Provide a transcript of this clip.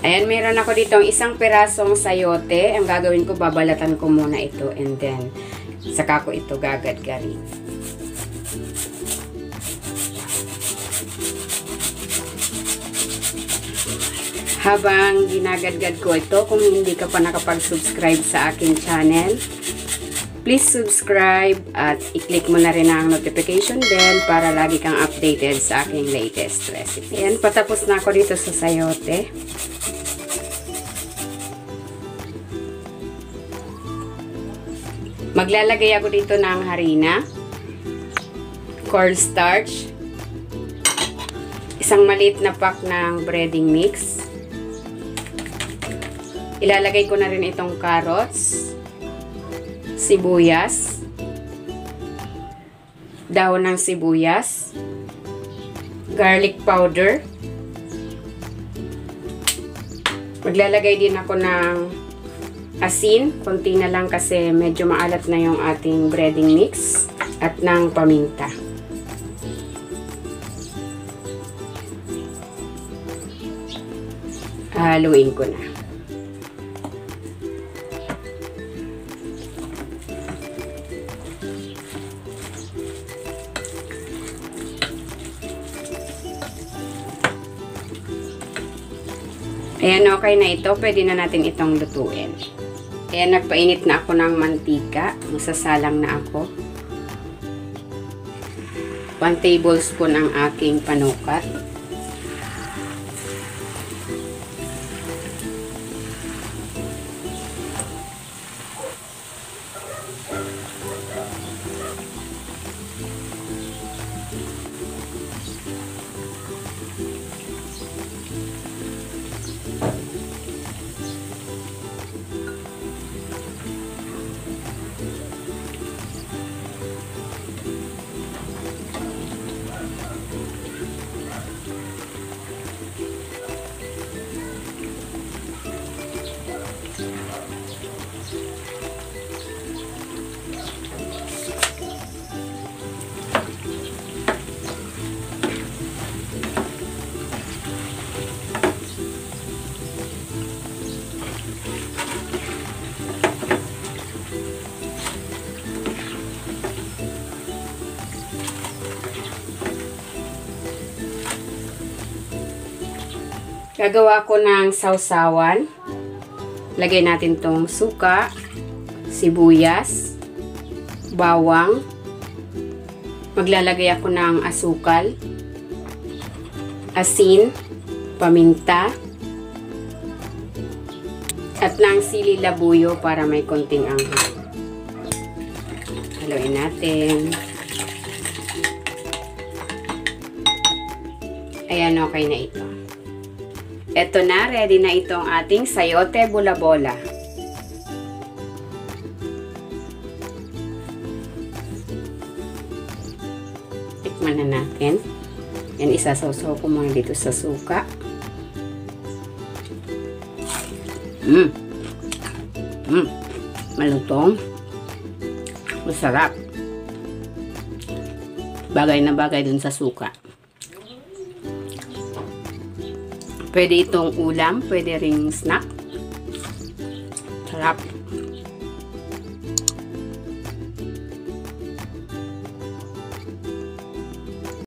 Ayan, meron ako dito isang pirasong sayote. Ang gagawin ko, babalatan ko muna ito and then saka ko ito gagadgarin. Habang ginagadgad ko ito, kung hindi ka pa nakapag-subscribe sa aking channel, please subscribe at i-click mo na rin ang notification bell para lagi kang updated sa aking latest recipe. Ayan, patapos na ako dito sa sayote. Maglalagay ako dito ng harina, cornstarch, isang maliit na pack ng breading mix. Ilalagay ko na rin itong carrots, sibuyas, dahon ng sibuyas, garlic powder. Maglalagay din ako ng asin, konti na lang kasi medyo maalat na yung ating breading mix, at ng paminta. Haluin ko na. Ayan, okay na ito. Pwede na natin itong lutuin. Ayan, nagpainit na ako ng mantika. Masasalang na ako. 1 tablespoon ang aking panukat. Gagawa ko ng sausawan. Lagay natin tong suka, sibuyas, bawang. Maglalagay ako ng asukal, asin, paminta, at ng sili labuyo para may konting anghang. Haluin natin. Ayan, okay na ito. Ito na, ready na itong ating sayote bola-bola. Tikman na natin. Yan, isasawsaw ko muna dito sa suka. Malutong. Masarap. Bagay na bagay dun sa suka. Pwede itong ulam, pwede ring snack. Sarap.